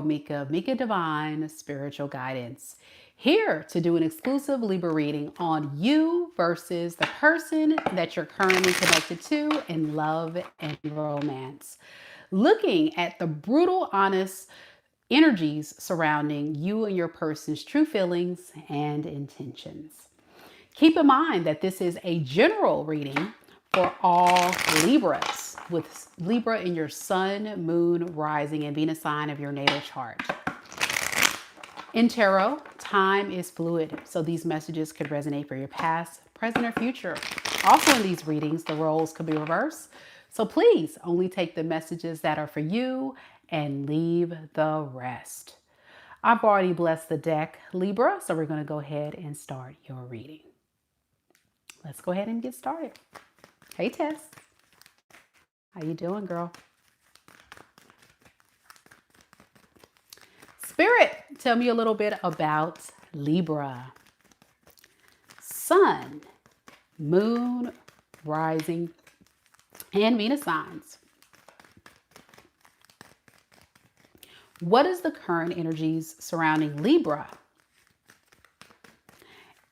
Mika, Mika Divine Spiritual Guidance, here to do an exclusive Libra reading on you versus the person that you're currently connected to in love and romance. Looking at the brutal, honest energies surrounding you and your person's true feelings and intentions. Keep in mind that this is a general reading for all Libras, with Libra in your sun, moon, rising, and Venus sign of your natal chart. In tarot, time is fluid, so these messages could resonate for your past, present, or future. Also in these readings, the roles could be reversed, so please only take the messages that are for you and leave the rest. I've already blessed the deck, Libra, so we're going to go ahead and start your reading. Let's go ahead and get started. Hey, Tess. How you doing, girl? Spirit, tell me a little bit about Libra. Sun, moon, rising, and Venus signs. What is the current energies surrounding Libra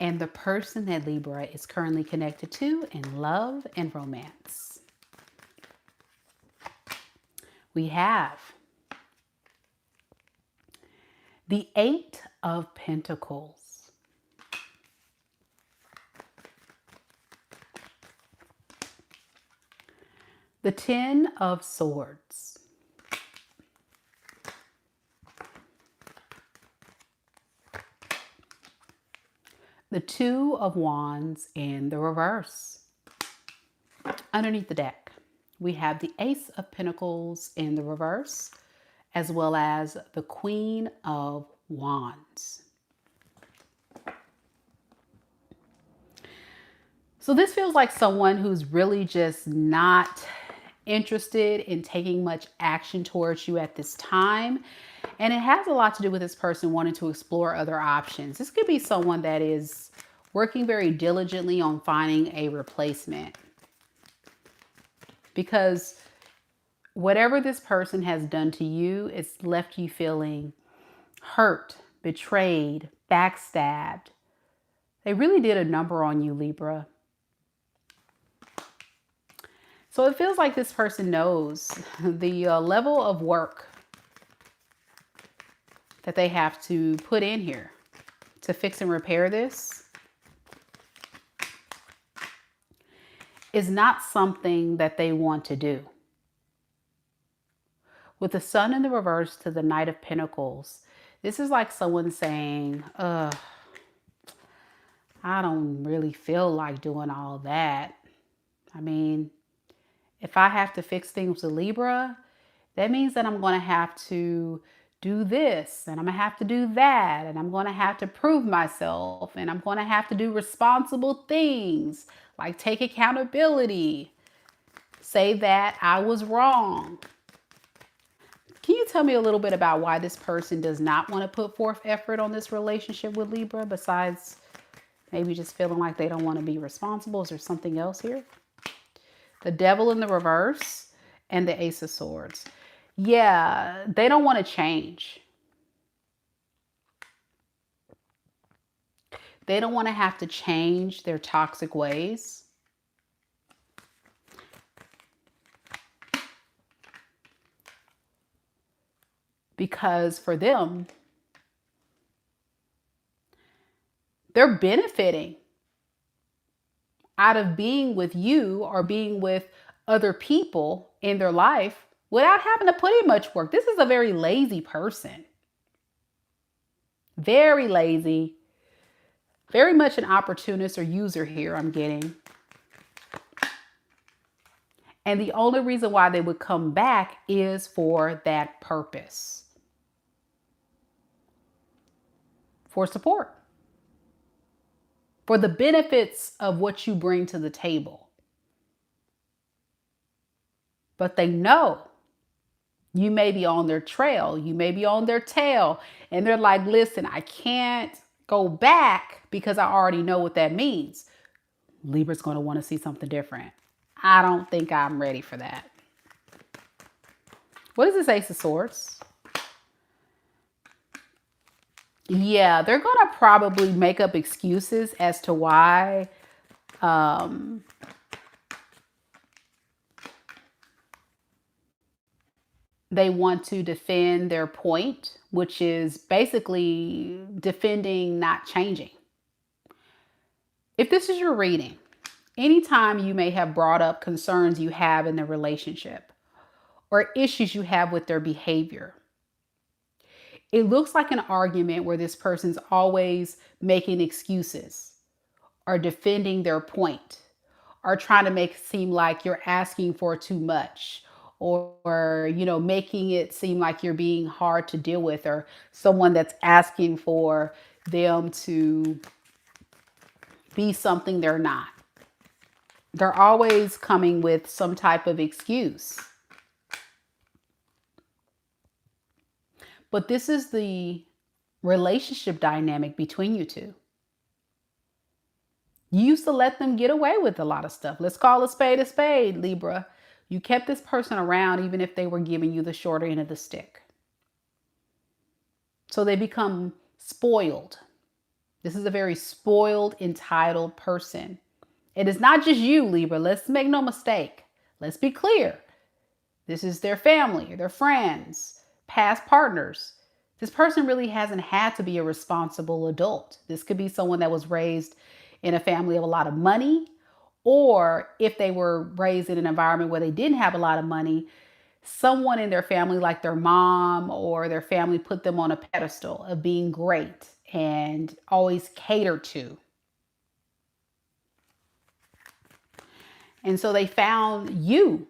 and the person that Libra is currently connected to in love and romance? We have the Eight of Pentacles, the Ten of Swords, the Two of Wands in the reverse. Underneath the deck, we have the Ace of Pentacles in the reverse, as well as the Queen of Wands. So this feels like someone who's really just not interested in taking much action towards you at this time. And it has a lot to do with this person wanting to explore other options. This could be someone that is working very diligently on finding a replacement, because whatever this person has done to you, it's left you feeling hurt, betrayed, backstabbed. They really did a number on you, Libra. So it feels like this person knows the level of work that they have to put in here to fix and repair this is not something that they want to do. With the Sun in the reverse to the Knight of Pentacles, this is like someone saying, I don't really feel like doing all that. I mean, if I have to fix things with Libra, that means that I'm going to have to do this, and I'm going to have to do that, and I'm going to have to prove myself, and I'm going to have to do responsible things like take accountability, say that I was wrong. Can you tell me a little bit about why this person does not want to put forth effort on this relationship with Libra, besides maybe just feeling like they don't want to be responsible? Is there something else here? The Devil in the reverse and the Ace of Swords. Yeah, they don't want to change. They don't want to have to change their toxic ways. Because for them, they're benefiting out of being with you or being with other people in their life without having to put in much work. This is a very lazy person. Very lazy. Very much an opportunist or user here, I'm getting. And the only reason why they would come back is for that purpose. For support. For the benefits of what you bring to the table. But they know you may be on their trail. You may be on their tail. And they're like, listen, I can't go back because I already know what that means. Libra's going to want to see something different. I don't think I'm ready for that. What is this Ace of Swords? Yeah, they're going to probably make up excuses as to why um, they want to defend their point, which is basically defending not changing. If this is your reading, anytime you may have brought up concerns you have in the relationship or issues you have with their behavior, it looks like an argument where this person's always making excuses or defending their point or trying to make it seem like you're asking for too much or making it seem like you're being hard to deal with or someone that's asking for them to be something they're not. They're always coming with some type of excuse. But this is the relationship dynamic between you two. You used to let them get away with a lot of stuff. Let's call a spade, Libra. You kept this person around even if they were giving you the shorter end of the stick. So they become spoiled. This is a very spoiled, entitled person. It is not just you, Libra. Let's make no mistake. Let's be clear. This is their family, their friends, past partners. This person really hasn't had to be a responsible adult. This could be someone that was raised in a family of a lot of money, or if they were raised in an environment where they didn't have a lot of money, someone in their family, like their mom or their family, put them on a pedestal of being great and always catered to. And so they found you,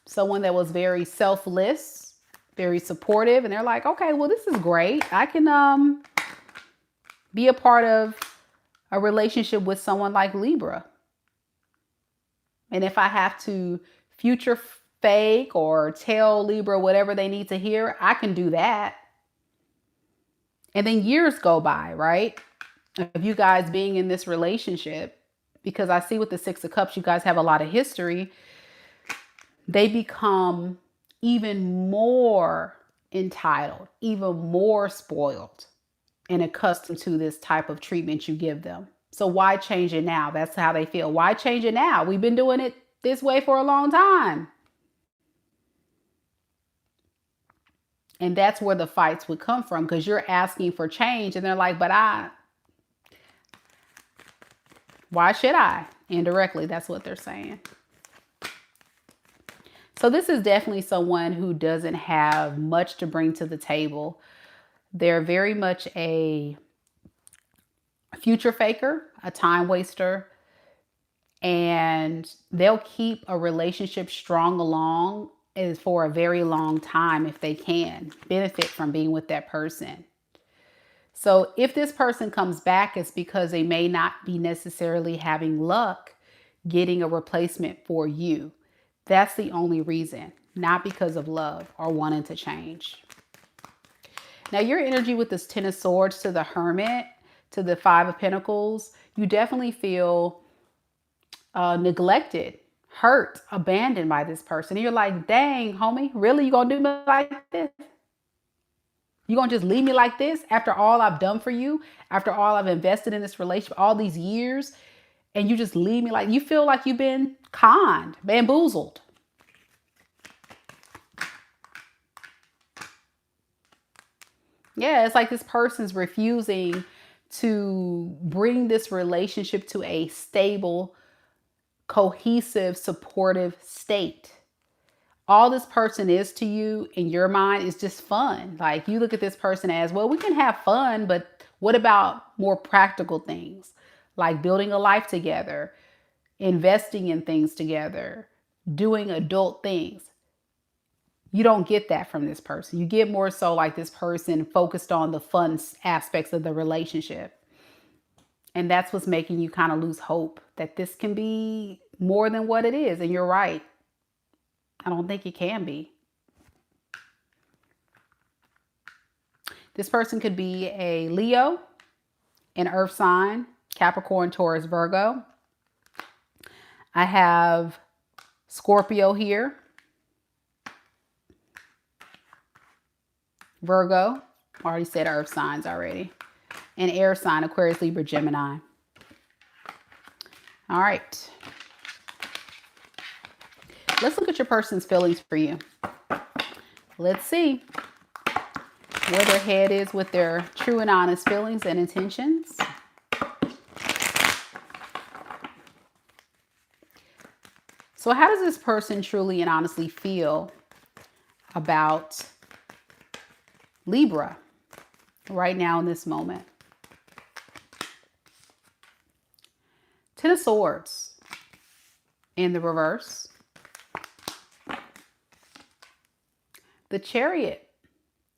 someone that was very selfless, very supportive, and they're like, okay, well, this is great. I can be a part of a relationship with someone like Libra. And if I have to future fake or tell Libra whatever they need to hear, I can do that. And then years go by, right? Of you guys being in this relationship, because I see with the Six of Cups, you guys have a lot of history. They become even more entitled, even more spoiled, and accustomed to this type of treatment you give them. So why change it now? That's how they feel. Why change it now? We've been doing it this way for a long time. And that's where the fights would come from, because you're asking for change and they're like, but why should I? Indirectly, that's what they're saying. So this is definitely someone who doesn't have much to bring to the table. They're very much a future faker, a time waster, and they'll keep a relationship strong along is for a very long time if they can benefit from being with that person. So if this person comes back, it's because they may not be necessarily having luck getting a replacement for you. That's the only reason, not because of love or wanting to change. Now, your energy with this Ten of Swords to the Hermit, to the Five of Pentacles, you definitely feel neglected, hurt, abandoned by this person. And you're like, dang, homie, really? You gonna do me like this? You gonna just leave me like this after all I've done for you, after all I've invested in this relationship, all these years, and you just leave me like, you feel like you've been conned, bamboozled. Yeah, it's like this person's refusing to bring this relationship to a stable, cohesive, supportive state. All this person is to you in your mind is just fun. Like, you look at this person as, well, we can have fun, but what about more practical things like building a life together, investing in things together, doing adult things? You don't get that from this person. You get more so like this person focused on the fun aspects of the relationship. And that's what's making you kind of lose hope that this can be more than what it is. And you're right. I don't think it can be. This person could be a Leo, an earth sign, Capricorn, Taurus, Virgo. I have Scorpio here, Virgo, I already said earth signs already. And air sign, Aquarius, Libra, Gemini. All right. Let's look at your person's feelings for you. Let's see where their head is with their true and honest feelings and intentions. So how does this person truly and honestly feel about Libra right now in this moment? Ten of Swords in the reverse. The Chariot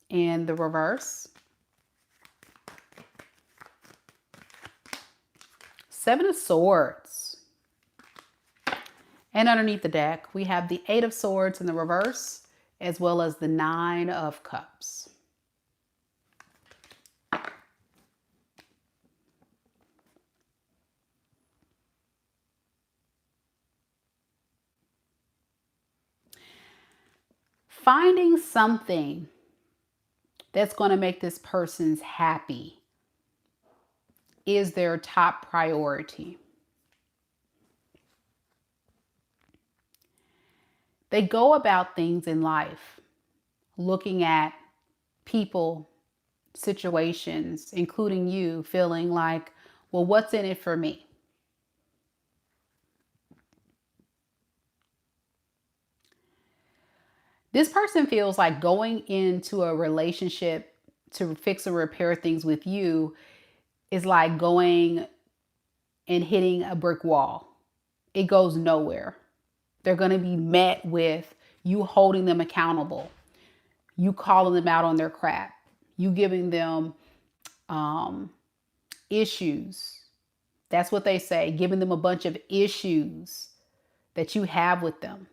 in the reverse. Seven of Swords. And underneath the deck, we have the Eight of Swords in the reverse, as well as the Nine of Cups. Finding something that's going to make this person's happy is their top priority. They go about things in life looking at people, situations, including you, feeling like, well, what's in it for me? This person feels like going into a relationship to fix or repair things with you is like going and hitting a brick wall. It goes nowhere. They're going to be met with you holding them accountable, you calling them out on their crap, you giving them issues. That's what they say, giving them a bunch of issues that you have with them.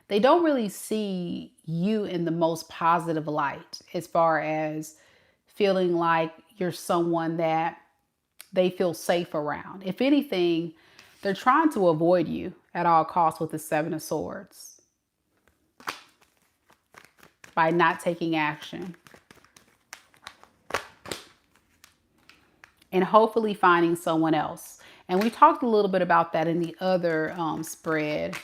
They don't really see you in the most positive light as far as feeling like you're someone that they feel safe around. If anything, they're trying to avoid you at all costs with the Seven of Swords by not taking action. And hopefully finding someone else. And we talked a little bit about that in the other spread.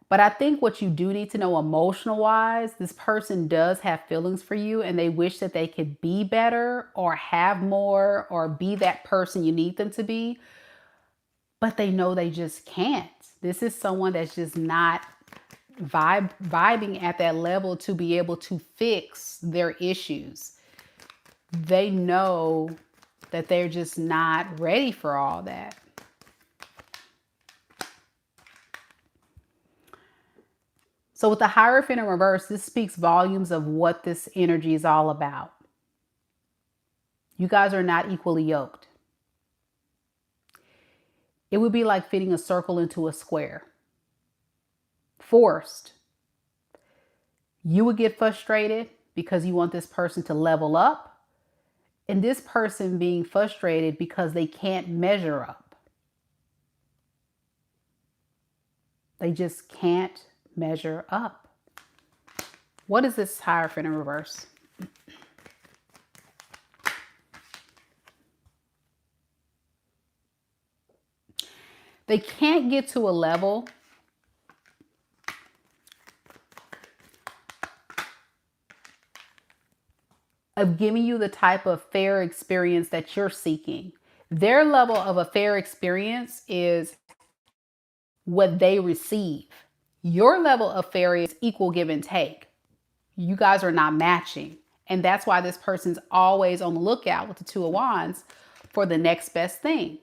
But I think what you do need to know emotional wise, this person does have feelings for you and they wish that they could be better or have more or be that person you need them to be. But they know they just can't. This is someone that's just not vibing at that level to be able to fix their issues. They know that they're just not ready for all that. So with the Hierophant in reverse, this speaks volumes of what this energy is all about. You guys are not equally yoked. It would be like fitting a circle into a square. Forced. You would get frustrated because you want this person to level up, and this person being frustrated because they can't measure up. They just can't measure up. What is this Hierophant in reverse? They can't get to a level of giving you the type of fair experience that you're seeking. Their level of a fair experience is what they receive. Your level of fair is equal give and take. You guys are not matching. And that's why this person's always on the lookout with the Two of Wands for the next best thing.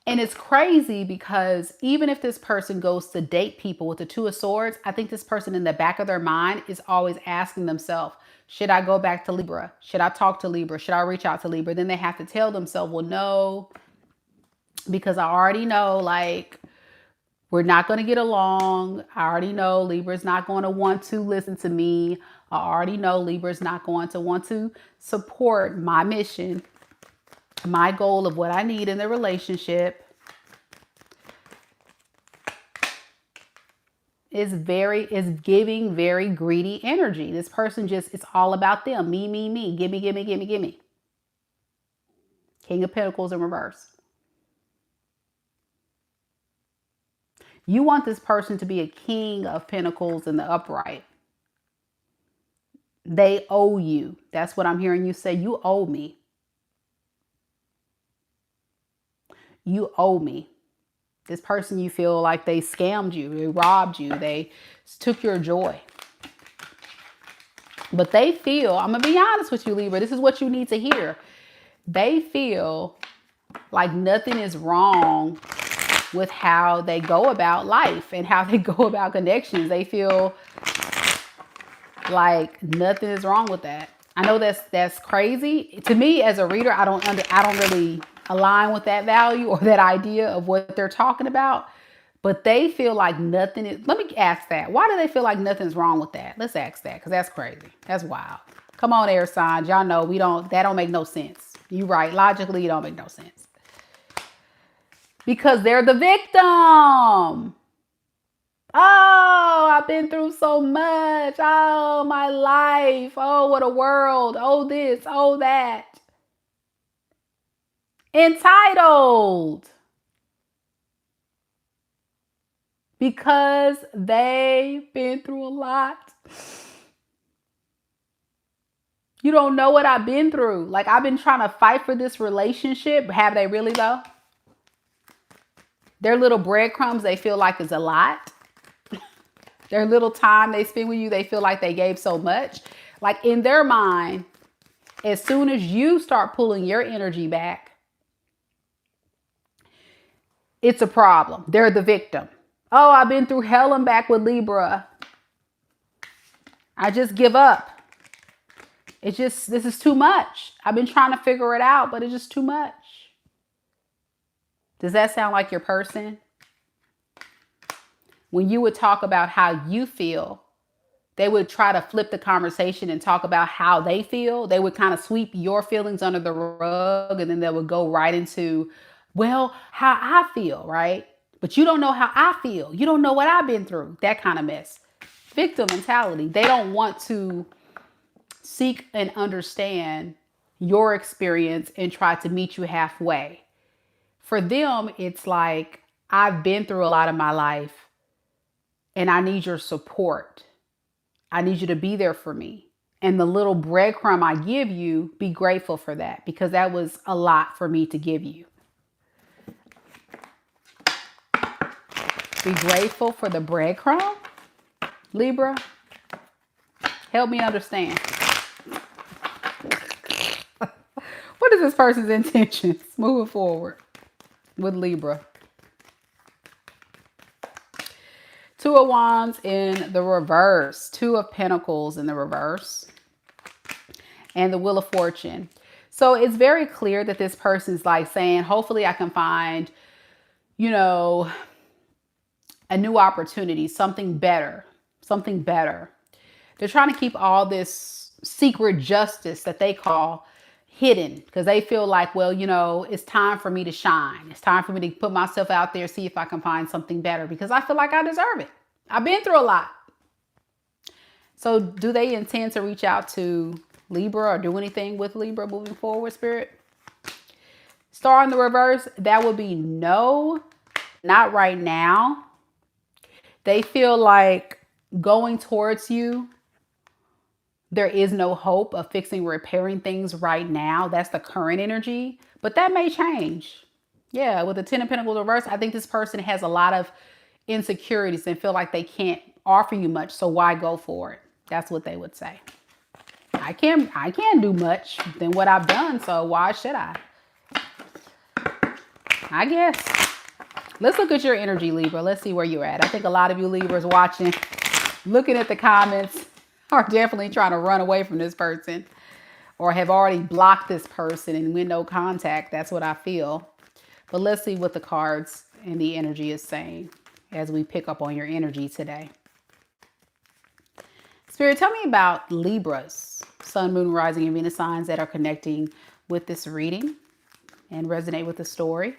And it's crazy because even if this person goes to date people with the Two of Swords, I think this person in the back of their mind is always asking themselves, should I go back to Libra? Should I talk to Libra? Should I reach out to Libra? Then they have to tell themselves, well, no, because I already know, like, we're not going to get along. I already know Libra's not going to want to listen to me. I already know Libra's not going to want to support my mission, my goal of what I need in the relationship. is giving very greedy energy. This person just, it's all about them. Me. Gimme, gimme, gimme, gimme. King of Pentacles in reverse. You want this person to be a King of Pentacles in the upright. They owe you. That's what I'm hearing you say. You owe me. You owe me. This person, you feel like they scammed you, they robbed you, they took your joy. But they feel, I'm going to be honest with you, Libra, this is what you need to hear. They feel like nothing is wrong with how they go about life and how they go about connections. They feel like nothing is wrong with that. I know that's crazy. To me, as a reader, I don't really align with that value or that idea of what they're talking about. But they feel like nothing is, let me ask that. Why do they feel like nothing's wrong with that? Let's ask that, because that's crazy. That's wild. Come on, air signs. Y'all know that don't make no sense. You're right. Logically, it don't make no sense. Because they're the victim. Oh, I've been through so much. Oh, my life. Oh, what a world. Oh, this. Oh, that. Entitled. Because they've been through a lot. You don't know what I've been through. Like, I've been trying to fight for this relationship. Have they really, though? Their little breadcrumbs, they feel like is a lot. Their little time they spend with you, they feel like they gave so much. Like, in their mind, as soon as you start pulling your energy back, it's a problem. They're the victim. Oh, I've been through hell and back with Libra. I just give up. This is too much. I've been trying to figure it out, but it's just too much. Does that sound like your person? When you would talk about how you feel, they would try to flip the conversation and talk about how they feel. They would kind of sweep your feelings under the rug, and then they would go right into, well, how I feel, right? But you don't know how I feel. You don't know what I've been through. That kind of mess. Victim mentality. They don't want to seek and understand your experience and try to meet you halfway. For them, it's like, I've been through a lot of my life and I need your support. I need you to be there for me. And the little breadcrumb I give you, be grateful for that, because that was a lot for me to give you. Be grateful for the breadcrumb, Libra. Help me understand. What is this person's intentions moving forward with Libra? Two of Wands in the reverse. Two of Pentacles in the reverse. And the Wheel of Fortune. So it's very clear that this person's like saying, hopefully I can find, a new opportunity, something better. Something better. They're trying to keep all this secret justice that they call hidden, because they feel like, well, it's time for me to shine. It's time for me to put myself out there, see if I can find something better, because I feel like I deserve it. I've been through a lot. So do they intend to reach out to Libra or do anything with Libra moving forward, Spirit? Star in the reverse, that would be no, not right now. They feel like going towards you, there is no hope of fixing, repairing things right now. That's the current energy, but that may change. Yeah, with the Ten of Pentacles reverse, I think this person has a lot of insecurities and feel like they can't offer you much, so why go for it? That's what they would say. I can't do much than what I've done, so why should I? I guess. Let's look at your energy, Libra. Let's see where you're at. I think a lot of you Libras watching, looking at the comments, are definitely trying to run away from this person or have already blocked this person and with no contact. That's what I feel. But let's see what the cards and the energy is saying as we pick up on your energy today. Spirit, tell me about Libras, Sun, Moon, Rising, and Venus signs that are connecting with this reading and resonate with the story.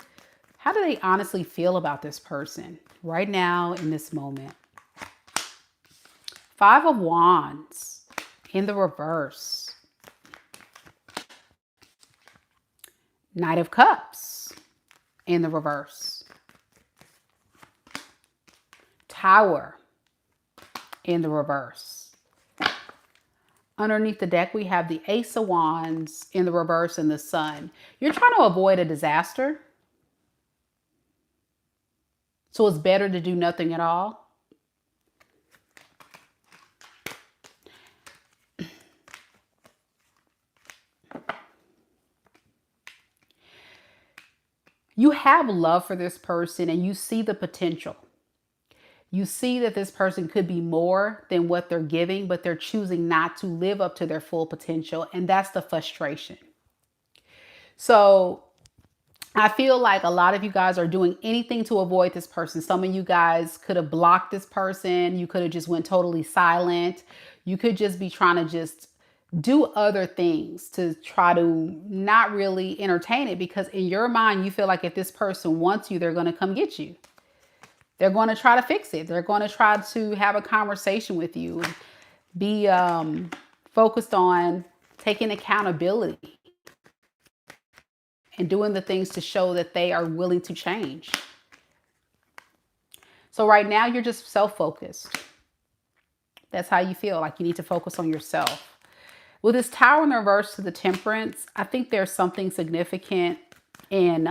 How do they honestly feel about this person right now in this moment? Five of Wands in the reverse. Knight of Cups in the reverse. Tower in the reverse. Underneath the deck, we have the Ace of Wands in the reverse and the Sun. You're trying to avoid a disaster. So it's better to do nothing at all. You have love for this person and you see the potential. You see that this person could be more than what they're giving, but they're choosing not to live up to their full potential. And that's the frustration. So I feel like a lot of you guys are doing anything to avoid this person. Some of you guys could have blocked this person. You could have just went totally silent. You could just be trying to just do other things to try to not really entertain it, because in your mind, you feel like if this person wants you, they're going to come get you. They're going to try to fix it. They're going to try to have a conversation with you. Be focused on taking accountability and doing the things to show that they are willing to change. So right now, you're just self-focused. That's how you feel, like you need to focus on yourself. With this Tower in the reverse to the Temperance, I think there's something significant in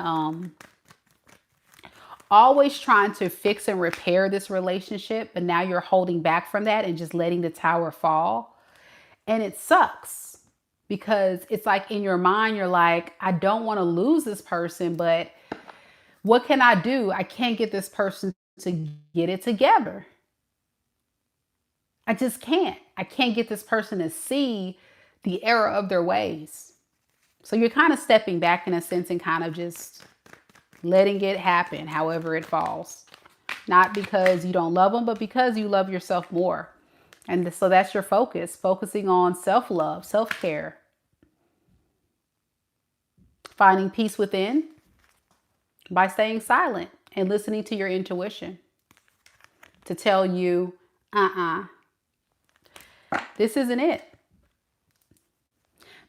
always trying to fix and repair this relationship, but now you're holding back from that and just letting the tower fall. And it sucks because it's like in your mind, you're like, I don't want to lose this person, but what can I do? I can't get this person to get it together. I just can't. I can't get this person to see the error of their ways. So you're kind of stepping back in a sense and kind of just letting it happen however it falls. Not because you don't love them, but because you love yourself more. And so that's your focus, focusing on self-love, self-care. Finding peace within by staying silent and listening to your intuition to tell you, this isn't it.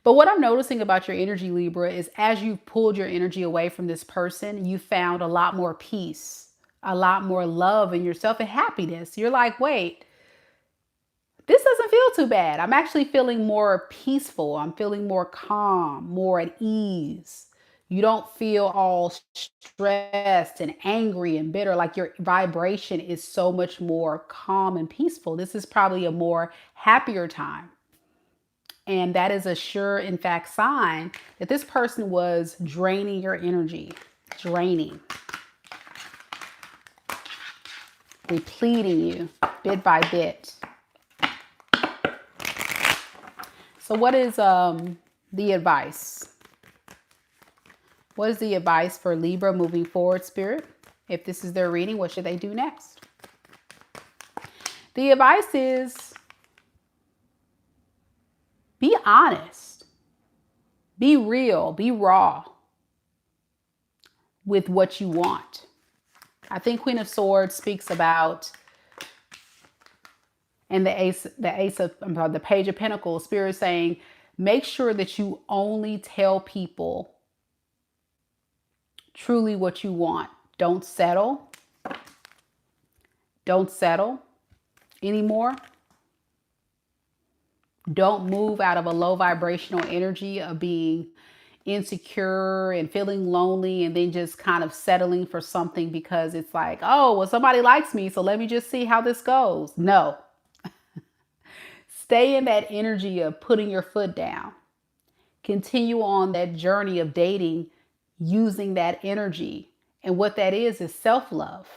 But what I'm noticing about your energy, Libra, is as you pulled your energy away from this person, you found a lot more peace, a lot more love in yourself and happiness. You're like, wait, this doesn't feel too bad. I'm actually feeling more peaceful. I'm feeling more calm, more at ease. You don't feel all stressed and angry and bitter. Like your vibration is so much more calm and peaceful. This is probably a more happier time. And that is a sure, in fact, sign that this person was draining your energy, depleting you bit by bit. So what is the advice? What is the advice for Libra moving forward, Spirit? If this is their reading, what should they do next? The advice is be honest, be real, be raw with what you want. I think Queen of Swords speaks about, and the Page of Pentacles, Spirit saying, make sure that you only tell people truly what you want. Don't settle. Don't settle anymore. Don't move out of a low vibrational energy of being insecure and feeling lonely and then just kind of settling for something because it's like, oh, well, somebody likes me, so let me just see how this goes. No. Stay in that energy of putting your foot down. Continue on that journey of dating using that energy. And what that is self-love.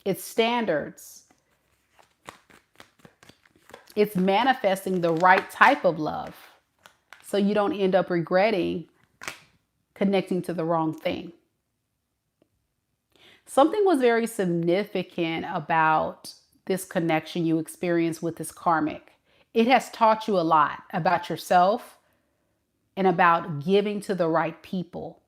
It's standards. It's manifesting the right type of love so you don't end up regretting connecting to the wrong thing. Something was very significant about this connection you experienced with this karmic. It has taught you a lot about yourself and about giving to the right people.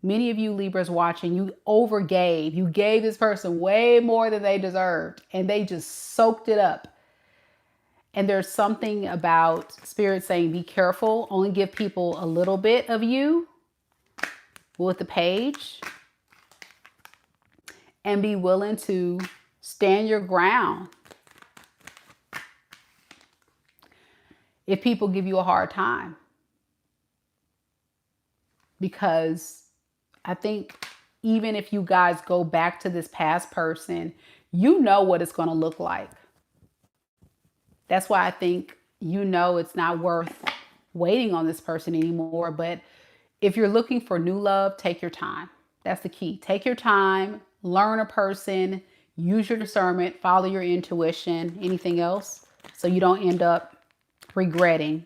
Many of you Libras watching, you overgave. You gave this person way more than they deserved, and they just soaked it up. And there's something about Spirit saying, be careful, only give people a little bit of you with the page, and be willing to stand your ground if people give you a hard time. Because I think even if you guys go back to this past person, you know what it's going to look like. That's why I think it's not worth waiting on this person anymore. But if you're looking for new love, take your time. That's the key. Take your time, learn a person, use your discernment, follow your intuition. Anything else? So you don't end up regretting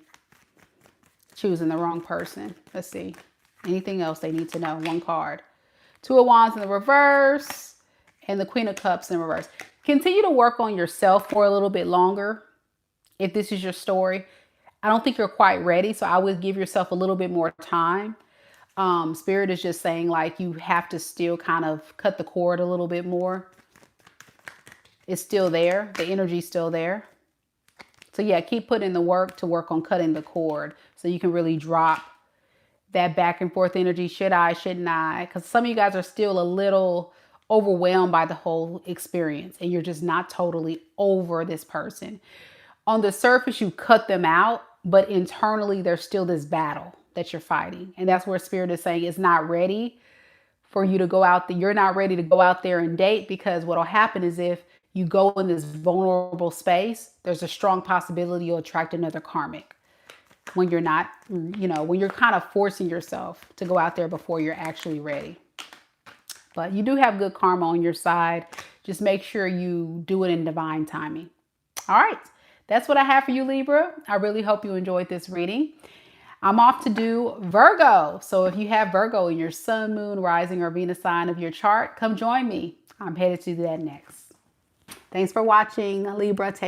choosing the wrong person. Let's see. Anything else they need to know? One card. Two of Wands in the reverse and the Queen of Cups in reverse. Continue to work on yourself for a little bit longer. If this is your story, I don't think you're quite ready. So I would give yourself a little bit more time. Spirit is just saying like you have to still kind of cut the cord a little bit more. It's still there. The energy's still there. So yeah, keep putting the work to work on cutting the cord so you can really drop that back and forth energy. Should I, shouldn't I? Because some of you guys are still a little overwhelmed by the whole experience and you're just not totally over this person. On the surface, you cut them out, but internally there's still this battle that you're fighting. And that's where Spirit is saying it's not ready for you to go out there. You're not ready to go out there and date, because what'll happen is if you go in this vulnerable space, there's a strong possibility you'll attract another karmic when you're not, when you're kind of forcing yourself to go out there before you're actually ready. But you do have good karma on your side. Just make sure you do it in divine timing. All right. That's what I have for you, Libra. I really hope you enjoyed this reading. I'm off to do Virgo. So if you have Virgo in your sun, moon, rising, or Venus sign of your chart, come join me. I'm headed to do that next. Thanks for watching, Libra. Take